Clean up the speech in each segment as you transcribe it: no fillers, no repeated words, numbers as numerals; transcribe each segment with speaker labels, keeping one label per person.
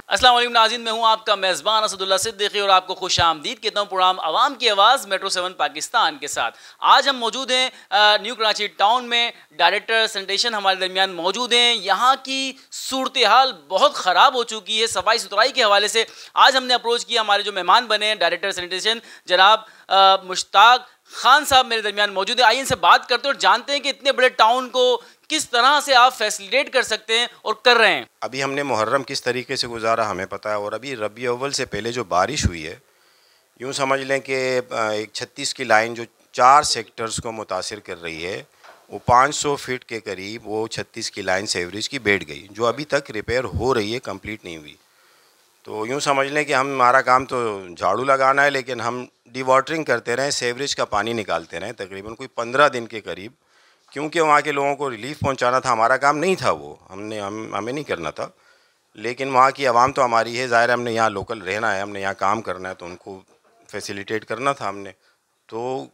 Speaker 1: अस्सलाम वालेकुम नाज़रीन, मैं हूं आपका मेज़बान असदुल्ला सिद्दीकी और आपको खुश आमदीद कहता हूं प्रोग्राम अवाम की आवाज़ मेट्रो 7 पाकिस्तान के साथ। आज हम मौजूद हैं न्यू कराची टाउन में। डायरेक्टर सैनिटेशन हमारे दरमियान मौजूद हैं। यहाँ की सूरत हाल बहुत ख़राब हो चुकी है सफाई सुथराई के हवाले से। आज हमने अप्रोच किया, हमारे जो मेहमान बने हैं डायरेक्टर सैनिटेशन जनाब मुश्ताक खान साहब मेरे दरमियान मौजूद है। आइए इनसे बात करते हैं और जानते हैं कि इतने बड़े टाउन को किस तरह से आप फैसिलिटेट कर सकते हैं और कर रहे हैं।
Speaker 2: अभी हमने मुहर्रम किस तरीके से गुजारा हमें पता है, और अभी रबी अव्वल से पहले जो बारिश हुई है, यूँ समझ लें कि एक 36 की लाइन जो 4 सेक्टर्स को मुतासिर कर रही है, वो 500 फीट के करीब वो 36 की लाइन सेवरेज की बैठ गई, जो अभी तक रिपेयर हो रही है, कंप्लीट नहीं हुई। तो यूँ समझ लें कि हमारा काम तो झाड़ू लगाना है, लेकिन हम डिवाटरिंग करते रहें, सेवरेज का पानी निकालते रहें तकरीबन कोई 15 दिन के करीब, क्योंकि वहाँ के लोगों को रिलीफ पहुँचाना था। हमारा काम नहीं था वो, हमें नहीं करना था, लेकिन वहाँ की आवाम तो हमारी है, ज़ाहिर है हमने यहाँ लोकल रहना है, हमने यहाँ काम करना है, तो उनको फैसिलिटेट करना था हमने। तो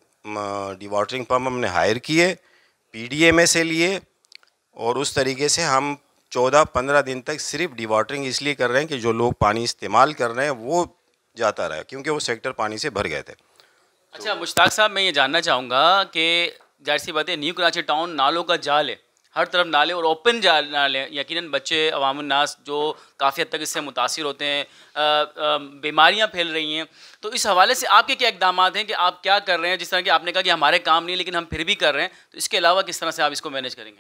Speaker 2: डिवाटरिंग पम्प हमने हायर किए, PDMA से लिए, और उस तरीके से हम 14-15 दिन तक सिर्फ डिवाटरिंग इसलिए कर रहे हैं कि जो लोग पानी इस्तेमाल कर रहे हैं वो जाता रहे, क्योंकि वो सेक्टर पानी से भर गए थे।
Speaker 1: अच्छा मुश्ताक साहब, मैं ये जानना चाहूँगा कि जाहिर सी बात है न्यू कराची टाउन नालों का जाल है, हर तरफ नाले और ओपन जाल नाले। यकीनन बच्चे अवामुन्नास जो काफ़ी हद तक इससे मुतासिर होते हैं, बीमारियां फैल रही हैं। तो इस हवाले से आपके क्या इकदाम हैं कि आप क्या कर रहे हैं? जिस तरह कि आपने कहा कि हमारे काम नहीं, लेकिन हम फिर भी कर रहे हैं, तो इसके अलावा किस तरह से आप इसको मैनेज करेंगे?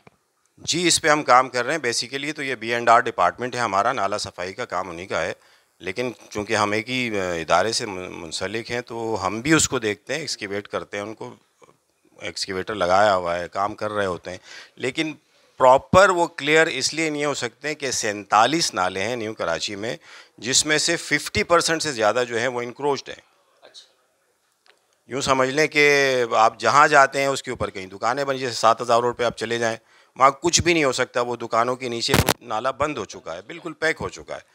Speaker 2: जी, इस पे हम काम कर रहे हैं। बेसिकली तो ये B&R डिपार्टमेंट है हमारा, नाला सफाई का काम उन्हीं का है, लेकिन चूँकि हम एक ही इदारे से मुंसलिक हैं, तो हम भी उसको देखते हैं, एक्सकेवेट करते हैं, उनको एक्सकेवेटर लगाया हुआ है, काम कर रहे होते हैं, लेकिन प्रॉपर वो क्लियर इसलिए नहीं हो सकते कि 47 नाले हैं न्यू कराची में, जिसमें से 50% से ज़्यादा जो है वो इंक्रोच्ड हैं। यूँ समझ लें कि आप जहाँ जाते हैं उसके ऊपर कहीं दुकानें बनी, जैसे 7000 रोड पे आप चले जाएं, वहाँ कुछ भी नहीं हो सकता, वो दुकानों के नीचे वो नाला बंद हो चुका है, बिल्कुल पैक हो चुका है।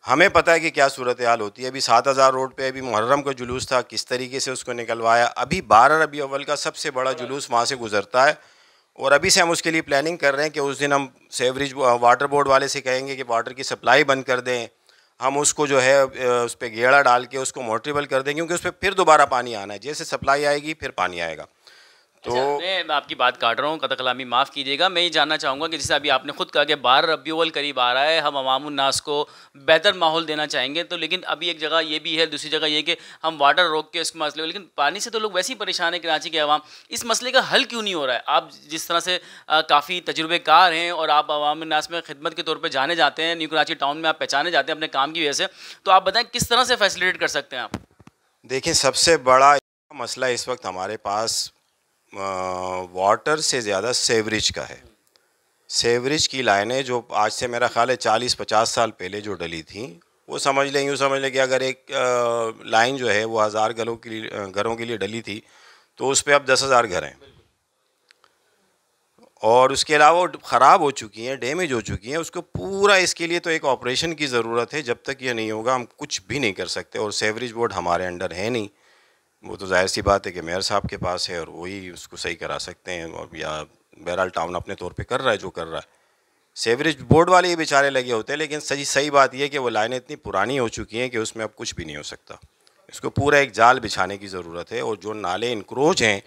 Speaker 2: हमें पता है कि क्या सूरत हाल होती है। अभी 7000 रोड पे अभी मुहर्रम का जुलूस था, किस तरीके से उसको निकलवाया। अभी 12 रबी अव्वल का सबसे बड़ा जुलूस वहाँ से गुजरता है, और अभी से हम उसके लिए प्लानिंग कर रहे हैं कि उस दिन हम सेवरेज वाटर बोर्ड वाले से कहेंगे कि वाटर की सप्लाई बंद कर दें, हम उसको जो है उस पर गेड़ा डाल के उसको मोटरेबल कर दें, क्योंकि उस पर फिर दोबारा पानी आना है, जैसे सप्लाई आएगी फिर पानी आएगा। तो
Speaker 1: मैं आपकी बात काट रहा हूँ, कतई कलामी माफ़ कीजिएगा। मैं ये जानना चाहूँगा कि जैसे अभी आपने खुद कहा कि 12 रबी अव्वल करीब आ रहा है, हम अवामुन्नास को बेहतर माहौल देना चाहेंगे, तो लेकिन अभी एक जगह ये भी है, दूसरी जगह ये कि हम वाटर रोक के इसके मसले, लेकिन पानी से तो लोग वैसे ही परेशान है कराची के अवाम। इस मसले का हल क्यों नहीं हो रहा है? आप जिस तरह से काफ़ी तजुर्बेकार हैं और आप अवामुन्नास में खिदमत के तौर पर जाने जाते हैं, न्यू कराची टाउन में आप पहचाने जाते हैं अपने काम की वजह से, तो आप बताएँ किस तरह से फैसिलिटेट कर सकते हैं आप?
Speaker 2: देखिए, सबसे बड़ा मसला इस वक्त हमारे पास वाटर से ज़्यादा सेवरेज का है। सेवरेज की लाइनें जो आज से मेरा ख्याल है 40-50 साल पहले जो डली थी, वो समझ लें, यूँ समझ लें कि अगर एक लाइन जो है वो 1000 घरों के लिए डली थी, तो उस पे अब 10,000 घर हैं, और उसके अलावा वो ख़राब हो चुकी हैं, डैमेज हो चुकी हैं। उसको पूरा, इसके लिए तो एक ऑपरेशन की ज़रूरत है। जब तक ये नहीं होगा हम कुछ भी नहीं कर सकते, और सेवरेज बोर्ड हमारे अंडर है नहीं। वो तो ज़ाहिर सी बात है कि मेयर साहब के पास है, और वही उसको सही करा सकते हैं, और या बहरहाल टाउन अपने तौर पे कर रहा है जो कर रहा है। सेवरेज बोर्ड वाले ही बेचारे लगे होते हैं, लेकिन सही बात यह है कि वो लाइनें इतनी पुरानी हो चुकी हैं कि उसमें अब कुछ भी नहीं हो सकता। इसको पूरा एक जाल बिछाने की ज़रूरत है, और जो नाले इनक्रोच हैं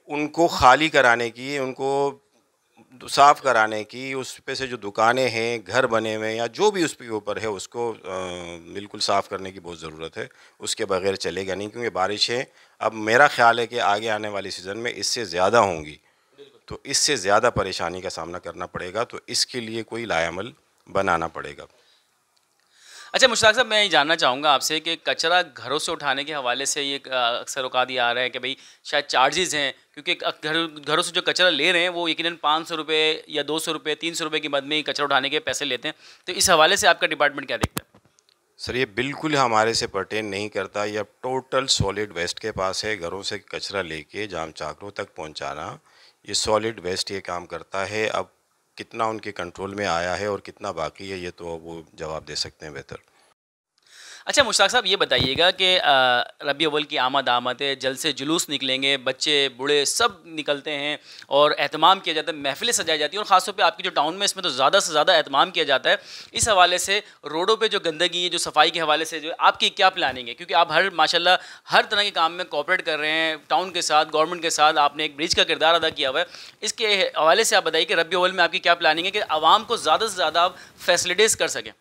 Speaker 2: उनको खाली कराने की, उनको साफ़ कराने की, उस पे से जो दुकानें हैं, घर बने हुए हैं या जो भी उस के ऊपर है, उसको बिल्कुल साफ़ करने की बहुत ज़रूरत है। उसके बगैर चलेगा नहीं, क्योंकि बारिशें अब मेरा ख़्याल है कि आगे आने वाली सीज़न में इससे ज़्यादा होंगी, तो इससे ज़्यादा परेशानी का सामना करना पड़ेगा। तो इसके लिए कोई लाएअमल बनाना पड़ेगा।
Speaker 1: अच्छा मुश्ताक साहब, मैं ये जानना चाहूँगा आपसे कि कचरा घरों से उठाने के हवाले से ये अक्सर औकात ये आ रहा है कि भाई शायद चार्जेज़ हैं, क्योंकि घरों से जो कचरा ले रहे हैं वो यकीनन 500 रुपये या 200 रुपये 300 रुपये की मद में ही कचरा उठाने के पैसे लेते हैं। तो इस हवाले से आपका डिपार्टमेंट क्या देखता है?
Speaker 2: सर, ये बिल्कुल हमारे से पर्टेन नहीं करता। यह टोटल सॉलिड वेस्ट के पास है। घरों से कचरा लेके जाम चाकरों तक पहुंचाना, ये सॉलिड वेस्ट ये काम करता है। अब कितना उनके कंट्रोल में आया है और कितना बाकी है, ये तो वो जवाब दे सकते हैं बेहतर।
Speaker 1: अच्छा मुश्ताक साहब, ये बताइएगा कि रबी अव्वल की आमद है, जल्द से जुलूस निकलेंगे, बच्चे बूढ़े सब निकलते हैं और एहतमाम किया जाता है, महफिलें सजाई जाती हैं, और ख़ासतौर पे आपके जो टाउन में इसमें तो ज़्यादा से ज़्यादा एहतमाम किया जाता है। इस हवाले से रोडों पे जो गंदगी है, जो सफाई के हवाले से जो आपकी क्या प्लानिंग है? क्योंकि आप माशाल्लाह हर तरह के काम में कोऑपरेट कर रहे हैं टाउन के साथ, गवर्नमेंट के साथ, आपने एक ब्रिज का किरदार अदा किया हुआ है। इसके हवाले से आप बताइए कि रबी अव्वल में आपकी क्या प्लानिंग है कि आवाम को ज़्यादा से ज़्यादा आप फैसिलिटीज़ कर सकें?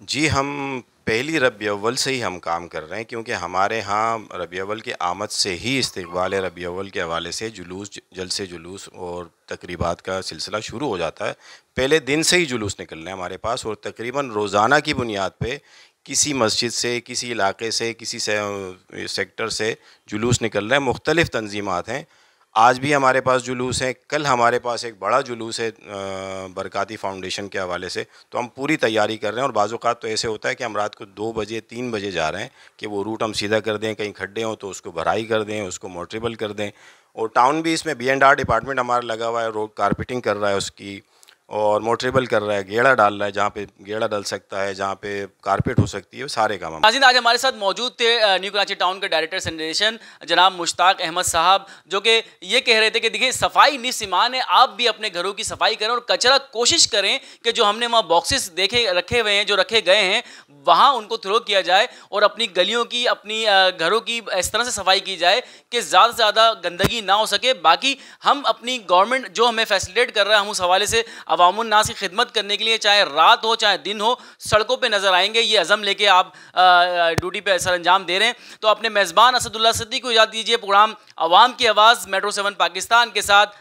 Speaker 2: जी, हम पहली रबी अव्वल से ही हम काम कर रहे हैं, क्योंकि हमारे यहाँ रबी अव्वल की आमद से ही इस्तकबाल रबी अव्वल के हवाले से जुलूस, जलसे जुलूस और तकरीबात का सिलसिला शुरू हो जाता है। पहले दिन से ही जुलूस निकल रहे हैं हमारे पास, और तकरीबन रोज़ाना की बुनियाद पे किसी मस्जिद से, किसी इलाके से, किसी सेक्टर से जुलूस निकल रहे हैं। मुख्तलिफ़ तंजीमात हैं। आज भी हमारे पास जुलूस हैं, कल हमारे पास एक बड़ा जुलूस है बरकाती फ़ाउंडेशन के हवाले से। तो हम पूरी तैयारी कर रहे हैं, और बाज़ औक़ात तो ऐसे होता है कि हम रात को 2 बजे 3 बजे जा रहे हैं कि वो रूट हम सीधा कर दें, कहीं खड्डे हों तो उसको भराई कर दें, उसको मोटरेबल कर दें। और टाउन भी इसमें B&R डिपार्टमेंट हमारा लगा हुआ है, रोड कारपेटिंग कर रहा है उसकी, और मोटरेबल कर रहा है, गेड़ा डाल रहा है जहाँ पे गेड़ा डल सकता है, जहाँ पे कारपेट हो सकती है, सारे काम हम।
Speaker 1: नाज़रीन, आज हमारे साथ मौजूद थे न्यू कराची टाउन के डायरेक्टर सैनिटेशन जनाब मुश्ताक अहमद साहब, जो कि ये कह रहे थे कि देखिए सफाई निस्सिमान है, आप भी अपने घरों की सफाई करें और कचरा कोशिश करें कि जो हमने वहाँ बॉक्सेस देखे रखे हुए हैं, जो रखे गए हैं, वहाँ उनको थ्रो किया जाए और अपनी गलियों की, अपनी घरों की इस तरह से सफाई की जाए कि ज़्यादा से ज़्यादा गंदगी ना हो सके। बाकी हम अपनी गवर्नमेंट जो हमें फैसिलिटेट कर रहा है, हम उस हवाले से अवामुन नास की खिदमत करने के लिए चाहे रात हो चाहे दिन हो सड़कों पे नजर आएंगे। ये अज़म लेके आप ड्यूटी पे सर अंजाम दे रहे हैं। तो अपने मेज़बान असदुल्ला सिद्दीकी को इजाज़त दीजिए। प्रोग्राम अवाम की आवाज़ मेट्रो 7 पाकिस्तान के साथ